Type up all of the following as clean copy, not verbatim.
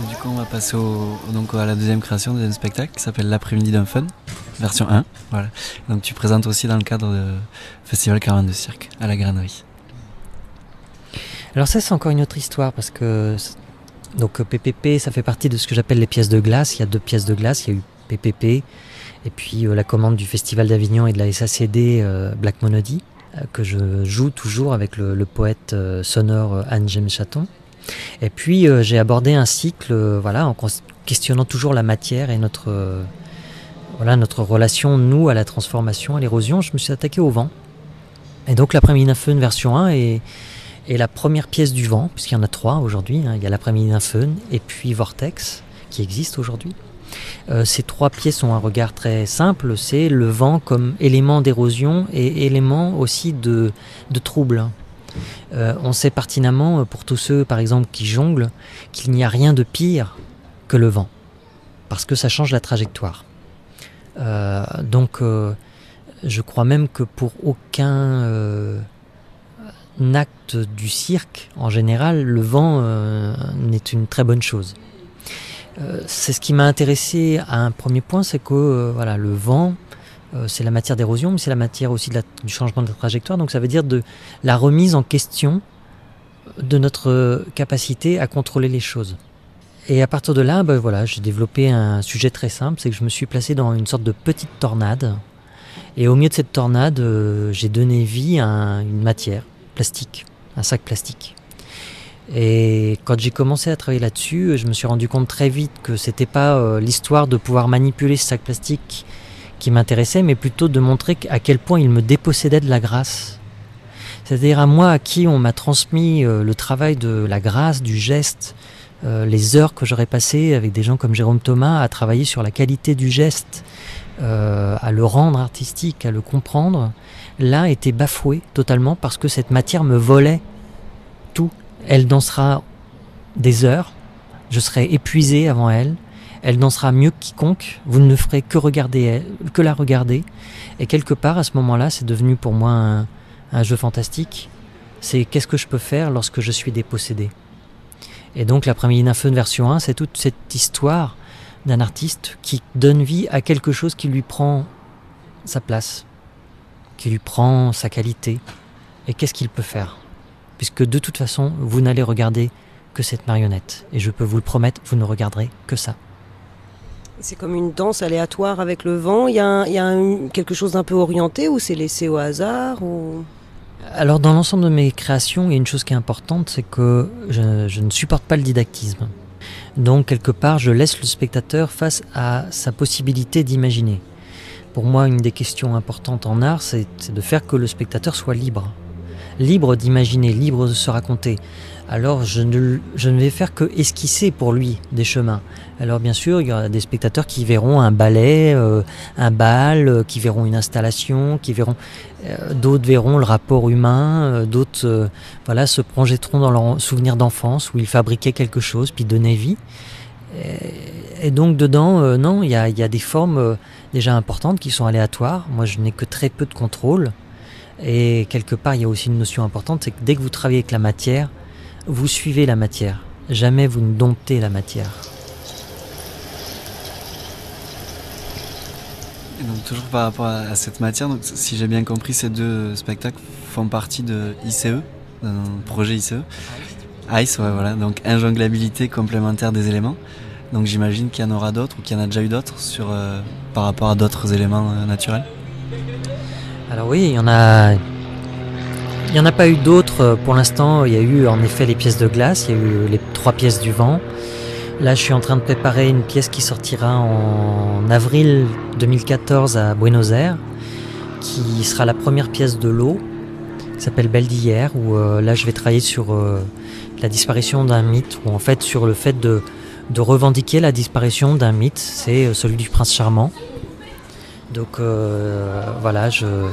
Et du coup, on va passer donc à la deuxième création, deuxième spectacle qui s'appelle L'après-midi d'un fun, version 1. Voilà. Donc tu présentes aussi dans le cadre du Festival Caravane de Cirque à la Granerie. Alors ça, c'est encore une autre histoire parce que donc PPP, ça fait partie de ce que j'appelle les pièces de glace. Il y a 2 pièces de glace, il y a eu PPP et puis la commande du Festival d'Avignon et de la SACD Black Monody que je joue toujours avec le poète sonore Anne-James Chaton. Et puis j'ai abordé un cycle en questionnant toujours la matière et notre relation, nous, à la transformation, à l'érosion. Je me suis attaqué au vent. Et donc l'après-midi d'un fun version 1 est la première pièce du vent, puisqu'il y en a 3 aujourd'hui. Il y a l'après-midi d'un fun et puis Vortex, qui existe aujourd'hui. Ces 3 pièces ont un regard très simple, c'est le vent comme élément d'érosion et élément aussi de trouble. On sait pertinemment, pour tous ceux par exemple qui jonglent, qu'il n'y a rien de pire que le vent, parce que ça change la trajectoire. Donc je crois même que pour aucun acte du cirque, en général, le vent n'est une très bonne chose. C'est ce qui m'a intéressé à un premier point, c'est que le vent, c'est la matière d'érosion, mais c'est la matière aussi du changement de trajectoire, donc ça veut dire de la remise en question de notre capacité à contrôler les choses. Et à partir de là, j'ai développé un sujet très simple, c'est que je me suis placé dans une sorte de petite tornade, et au milieu de cette tornade, j'ai donné vie à une matière plastique, un sac plastique. Et quand j'ai commencé à travailler là-dessus, je me suis rendu compte très vite que c'était pas l'histoire de pouvoir manipuler ce sac plastique qui m'intéressait, mais plutôt de montrer à quel point il me dépossédait de la grâce. C'est-à-dire à moi, à qui on m'a transmis le travail de la grâce, du geste, les heures que j'aurais passées avec des gens comme Jérôme Thomas à travailler sur la qualité du geste, à le rendre artistique, à le comprendre, là était bafoué totalement parce que cette matière me volait tout. Elle dansera des heures, je serai épuisé avant elle, elle dansera mieux que quiconque, vous ne ferez que la regarder, et quelque part à ce moment-là c'est devenu pour moi un jeu fantastique, c'est qu'est-ce que je peux faire lorsque je suis dépossédé. Et donc l'après-midi d'un fun version 1, c'est toute cette histoire d'un artiste qui donne vie à quelque chose qui lui prend sa place, qui lui prend sa qualité, et qu'est-ce qu'il peut faire ? Puisque de toute façon, vous n'allez regarder que cette marionnette. Et je peux vous le promettre, vous ne regarderez que ça. C'est comme une danse aléatoire avec le vent. Il y a quelque chose d'un peu orienté ou c'est laissé au hasard ou... Alors dans l'ensemble de mes créations, il y a une chose qui est importante, c'est que je ne supporte pas le didactisme. Donc quelque part, je laisse le spectateur face à sa possibilité d'imaginer. Pour moi, une des questions importantes en art, c'est de faire que le spectateur soit libre. Libre d'imaginer, libre de se raconter. Alors je ne vais faire que esquisser pour lui des chemins. Alors bien sûr, il y aura des spectateurs qui verront un ballet, un bal, qui verront une installation, d'autres verront le rapport humain, d'autres se projetteront dans leur souvenir d'enfance où ils fabriquaient quelque chose puis donnaient vie. Et donc dedans, non, il y a des formes déjà importantes qui sont aléatoires. Moi, je n'ai que très peu de contrôle. Et quelque part, il y a aussi une notion importante, c'est que dès que vous travaillez avec la matière, vous suivez la matière. Jamais vous ne domptez la matière. Et donc toujours par rapport à cette matière, donc, si j'ai bien compris, ces 2 spectacles font partie de ICE, d'un projet ICE. ICE, ouais, voilà. Donc injonglabilité complémentaire des éléments. Donc j'imagine qu'il y en aura d'autres ou qu'il y en a déjà eu d'autres par rapport à d'autres éléments naturels. Alors oui, il y en a pas eu d'autres pour l'instant. Il y a eu en effet les pièces de glace, il y a eu les 3 pièces du vent. Là, je suis en train de préparer une pièce qui sortira en avril 2014 à Buenos Aires, qui sera la première pièce de l'eau, qui s'appelle Belle d'hier, où là je vais travailler sur la disparition d'un mythe, ou en fait sur le fait de revendiquer la disparition d'un mythe, c'est celui du prince charmant. Donc je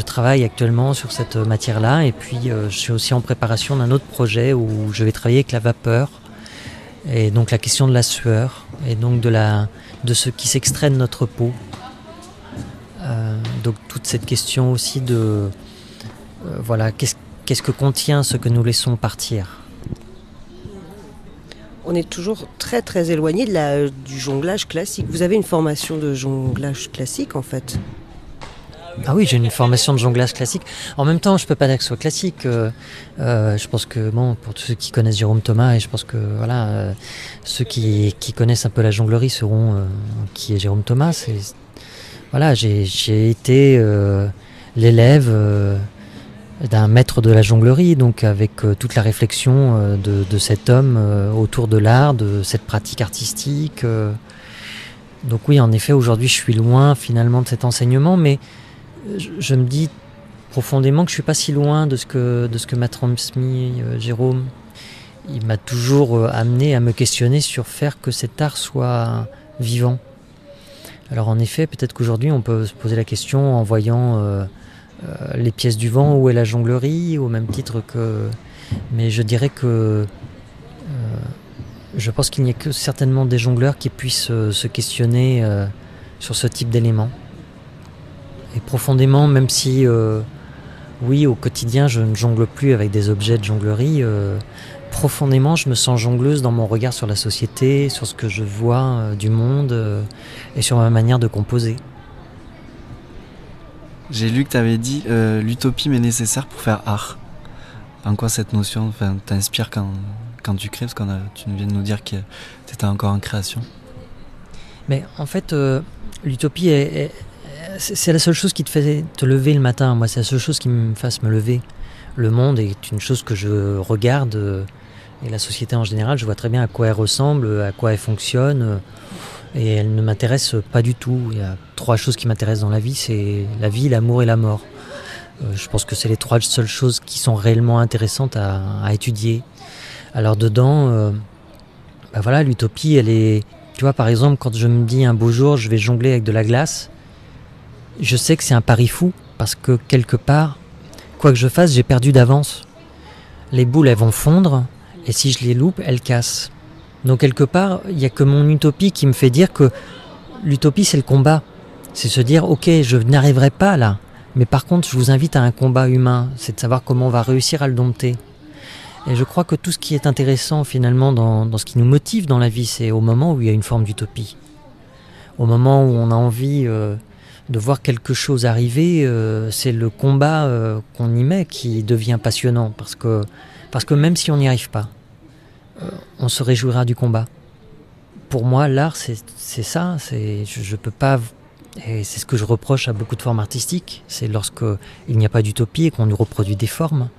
travaille actuellement sur cette matière-là, et puis je suis aussi en préparation d'un autre projet où je vais travailler avec la vapeur, et donc la question de la sueur, et donc de ce qui s'extrait de notre peau. Donc toute cette question aussi de qu'est-ce que contient ce que nous laissons partir. On est toujours très très éloigné du jonglage classique. Vous avez une formation de jonglage classique en fait. Ah oui, j'ai une formation de jonglage classique. En même temps, je peux pas dire que ce soit classique. Je pense que bon, pour tous ceux qui connaissent Jérôme Thomas, et je pense que voilà, ceux qui connaissent un peu la jonglerie sauront qui est Jérôme Thomas. Voilà, j'ai été l'élève d'un maître de la jonglerie, donc avec toute la réflexion de cet homme autour de l'art, de cette pratique artistique. Donc oui, en effet, aujourd'hui, je suis loin finalement de cet enseignement, mais je me dis profondément que je suis pas si loin de ce que m'a transmis Jérôme. Il m'a toujours amené à me questionner sur faire que cet art soit vivant. Alors en effet, peut-être qu'aujourd'hui on peut se poser la question en voyant les pièces du vent, où est la jonglerie, au même titre que... Mais je dirais que je pense qu'il n'y a que certainement des jongleurs qui puissent se questionner sur ce type d'éléments. Et profondément, même si, oui, au quotidien, je ne jongle plus avec des objets de jonglerie, profondément, je me sens jongleuse dans mon regard sur la société, sur ce que je vois du monde et sur ma manière de composer. J'ai lu que tu avais dit l'utopie m'est nécessaire pour faire art. En quoi cette notion t'inspire quand tu crées? Parce que tu viens de nous dire que tu étais encore en création. Mais en fait, l'utopie c'est la seule chose qui te fait te lever le matin. Moi, c'est la seule chose qui me fasse me lever. Le monde est une chose que je regarde, et la société en général, je vois très bien à quoi elle ressemble, à quoi elle fonctionne, et elle ne m'intéresse pas du tout. Il y a 3 choses qui m'intéressent dans la vie, c'est la vie, l'amour et la mort. Je pense que c'est les 3 seules choses qui sont réellement intéressantes à étudier. Alors dedans, voilà, l'utopie, elle est... Tu vois, par exemple, quand je me dis un beau jour, je vais jongler avec de la glace, je sais que c'est un pari fou, parce que quelque part, quoi que je fasse, j'ai perdu d'avance. Les boules, elles vont fondre, et si je les loupe, elles cassent. Donc quelque part, il n'y a que mon utopie qui me fait dire que l'utopie, c'est le combat. C'est se dire, ok, je n'arriverai pas là, mais par contre, je vous invite à un combat humain. C'est de savoir comment on va réussir à le dompter. Et je crois que tout ce qui est intéressant finalement dans ce qui nous motive dans la vie, c'est au moment où il y a une forme d'utopie. Au moment où on a envie de voir quelque chose arriver, c'est le combat qu'on y met qui devient passionnant. Parce que même si on n'y arrive pas, on se réjouira du combat. Pour moi, l'art, c'est ça. Je peux pas... Et c'est ce que je reproche à beaucoup de formes artistiques. C'est lorsqu'il n'y a pas d'utopie et qu'on nous reproduit des formes.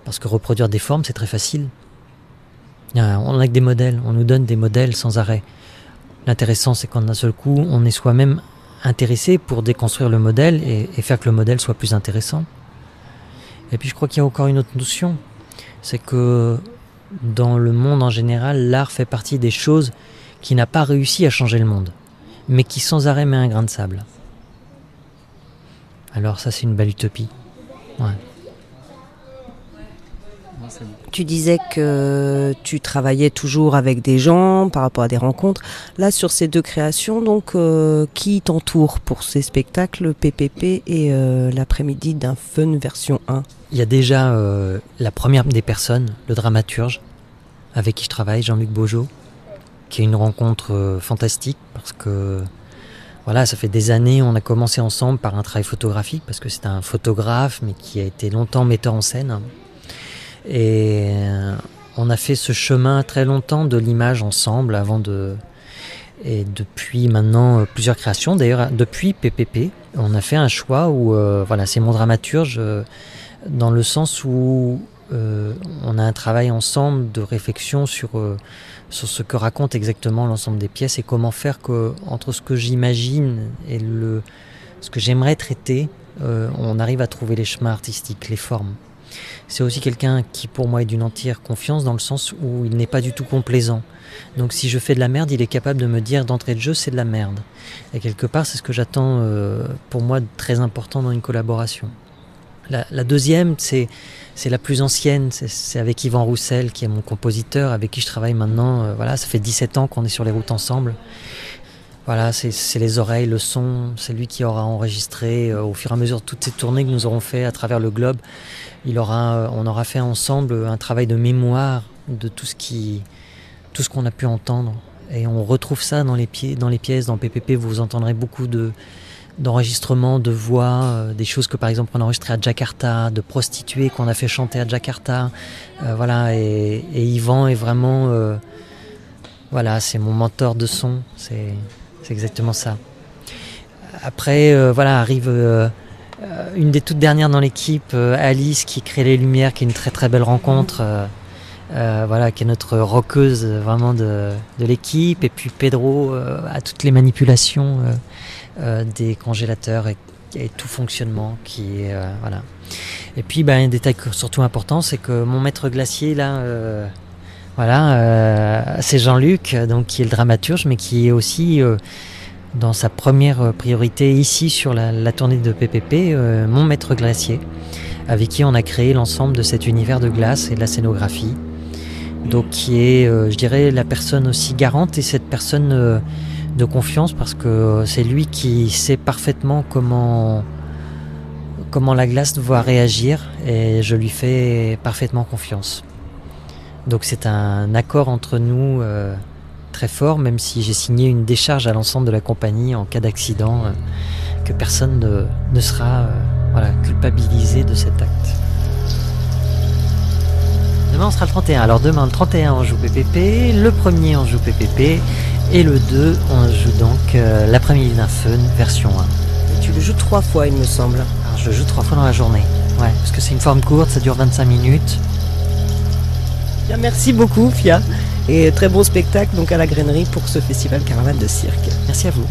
Parce que reproduire des formes, c'est très facile. On n'a que des modèles. On nous donne des modèles sans arrêt. L'intéressant, c'est qu'en un seul coup, on est soi-même intéressé pour déconstruire le modèle et faire que le modèle soit plus intéressant. Et puis je crois qu'il y a encore une autre notion. C'est que dans le monde en général, l'art fait partie des choses qui n'a pas réussi à changer le monde, mais qui sans arrêt met un grain de sable. Alors ça, c'est une belle utopie. Ouais. Tu disais que tu travaillais toujours avec des gens par rapport à des rencontres. Là, sur ces 2 créations, donc, qui t'entoure pour ces spectacles PPP et l'après-midi d'un Fun version 1? Il y a déjà la première des personnes, le dramaturge, avec qui je travaille, Jean-Luc Beaujeau, qui est une rencontre fantastique parce que voilà, ça fait des années, on a commencé ensemble par un travail photographique parce que c'est un photographe mais qui a été longtemps metteur en scène. Et on a fait ce chemin très longtemps de l'image ensemble et depuis maintenant plusieurs créations. D'ailleurs, depuis PPP, on a fait un choix où voilà, c'est mon dramaturge dans le sens où on a un travail ensemble de réflexion sur ce que raconte exactement l'ensemble des pièces et comment faire que entre ce que j'imagine et ce que j'aimerais traiter, on arrive à trouver les chemins artistiques, les formes. C'est aussi quelqu'un qui pour moi est d'une entière confiance dans le sens où il n'est pas du tout complaisant. Donc si je fais de la merde, il est capable de me dire d'entrée de jeu c'est de la merde. Et quelque part c'est ce que j'attends pour moi de très important dans une collaboration. La deuxième c'est la plus ancienne, c'est avec Yvan Roussel qui est mon compositeur, avec qui je travaille maintenant. Voilà, ça fait 17 ans qu'on est sur les routes ensemble. Voilà, c'est les oreilles, le son, c'est lui qui aura enregistré au fur et à mesure de toutes ces tournées que nous aurons fait à travers le globe. On aura fait ensemble un travail de mémoire de tout ce tout ce qu'on a pu entendre. Et on retrouve ça dans les pièces, dans PPP, vous entendrez beaucoup d'enregistrements de voix, des choses que par exemple on a enregistrées à Jakarta, de prostituées qu'on a fait chanter à Jakarta. Voilà, et Yvan est vraiment... voilà, c'est mon mentor de son, c'est exactement ça. Après, voilà, arrive une des toutes dernières dans l'équipe, Alice, qui crée les lumières, qui est une très très belle rencontre. Voilà, qui est notre rockeuse vraiment de l'équipe, et puis Pedro a toutes les manipulations des congélateurs et tout fonctionnement qui est voilà. Et puis un détail surtout important, c'est que mon maître glacier là, voilà, c'est Jean-Luc, donc qui est le dramaturge, mais qui est aussi dans sa première priorité ici sur la tournée de PPP, mon maître glacier, avec qui on a créé l'ensemble de cet univers de glace et de la scénographie. Donc qui est, je dirais, la personne aussi garante et cette personne de confiance, parce que c'est lui qui sait parfaitement comment la glace doit réagir, et je lui fais parfaitement confiance. Donc c'est un accord entre nous très fort, même si j'ai signé une décharge à l'ensemble de la compagnie en cas d'accident, que personne ne sera voilà, culpabilisé de cet acte. Demain on sera le 31, alors demain le 31 on joue PPP, le 1er on joue PPP, et le 2 on joue donc l'après-midi d'un fun version 1. Et tu le joues 3 fois il me semble. Alors je le joue 3 fois dans la journée, ouais, parce que c'est une forme courte, ça dure 25 minutes. Bien, merci beaucoup Fia, et très bon spectacle donc à la Grainerie pour ce festival Caravane de Cirque. Merci à vous.